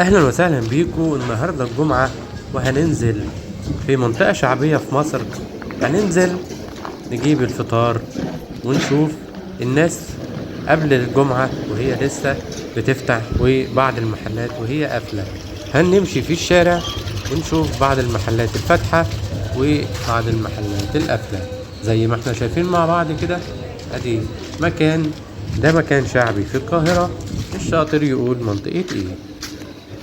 اهلا وسهلا بيكم. النهارده الجمعة وهننزل في منطقة شعبية في مصر. هننزل نجيب الفطار ونشوف الناس قبل الجمعة وهي لسه بتفتح وبعض المحلات وهي قافلة. هنمشي في الشارع ونشوف بعض المحلات الفاتحة وبعض المحلات القافلة زي ما احنا شايفين مع بعض كده. ادي ده مكان شعبي في القاهرة. الشاطر يقول منطقة ايه.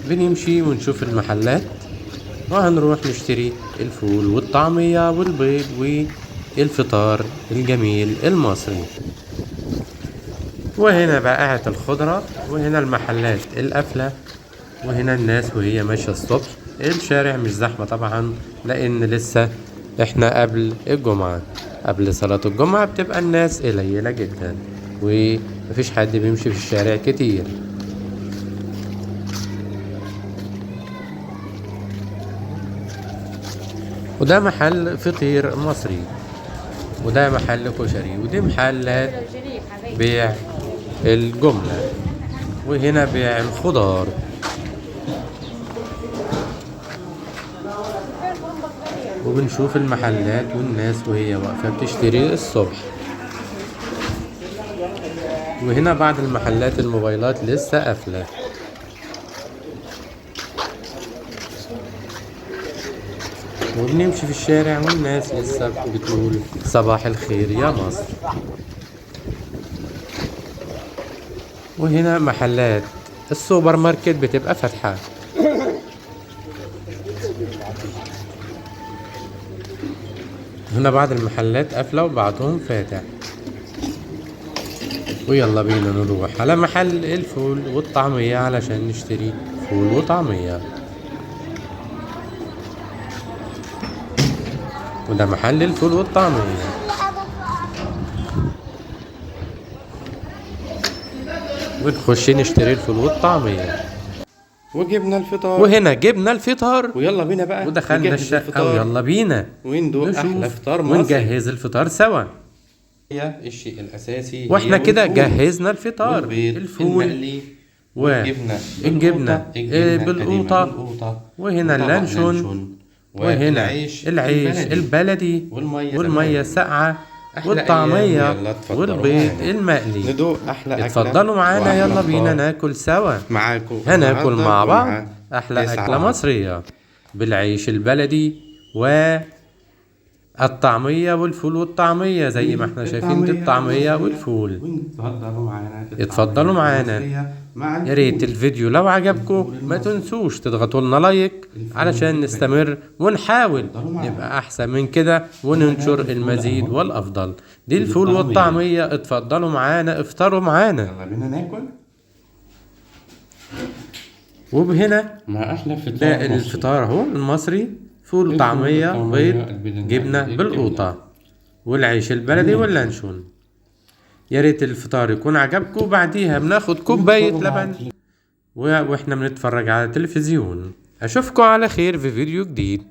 بنمشي ونشوف المحلات وهنروح نشتري الفول والطعمية والبيض والفطار الجميل المصري. وهنا بقاعة الخضرة وهنا المحلات القافلة وهنا الناس وهي ماشية الصبح. الشارع مش زحمة طبعا لأن لسه احنا قبل الجمعة. قبل صلاة الجمعة بتبقى الناس قليلة جدا ومفيش حد بيمشي في الشارع كتير. وده محل فطير مصري وده محل كشري ودي محلات بيع الجملة وهنا بيع الخضار. وبنشوف المحلات والناس وهي واقفة بتشتري الصبح. وهنا بعض المحلات الموبايلات لسه قافلة. وبنمشي في الشارع والناس لسه بتقول صباح الخير يا مصر. وهنا محلات السوبر ماركت بتبقى فاتحة. هنا بعض المحلات قافلة وبعضهم فاتح. ويلا بينا نروح على محل الفول والطعمية علشان نشتري فول وطعمية. وده محل الفول والطعمية. ونخش نشتري الفول والطعمية وجبنا الفطار. وهنا جبنا الفطار ويلا بينا بقى ودخلنا الشقة ويلا بينا وندوق احلى فطار مصري ونجهز الفطار سوا. هي الشيء الاساسي واحنا كده والفول جهزنا الفطار الفول المقلي والجبنة بالقوطة وهنا اللانشون وهنا العيش البلدي والمية الساقعة والطعمية والبيض المقلي. ندوق احلى اكله. اتفضلوا معانا يلا بينا ناكل سوا. معاكم هناكل مع بعض احلى اكلة مصرية بالعيش البلدي والطعمية والفول والطعمية زي ما احنا شايفين دي الطعمية والفول. اتفضلوا معانا. يا ريت الفيديو لو عجبكم ما تنسوش تضغطوا لنا لايك علشان نستمر ونحاول نبقى احسن من كده وننشر المزيد والافضل. دي الفول والطعمية. اتفضلوا معانا افطروا معانا. يلا بينا ناكل. وبهنا مع احلى فطار ده الفطار اهو المصري. فول وطعمية بيض جبنة بالقوطة والعيش البلدي واللانشون. يا ريت الفطار يكون عجبكم. بعديها بناخد كوباية لبن واحنا بنتفرج على التلفزيون. اشوفكم على خير في فيديو جديد.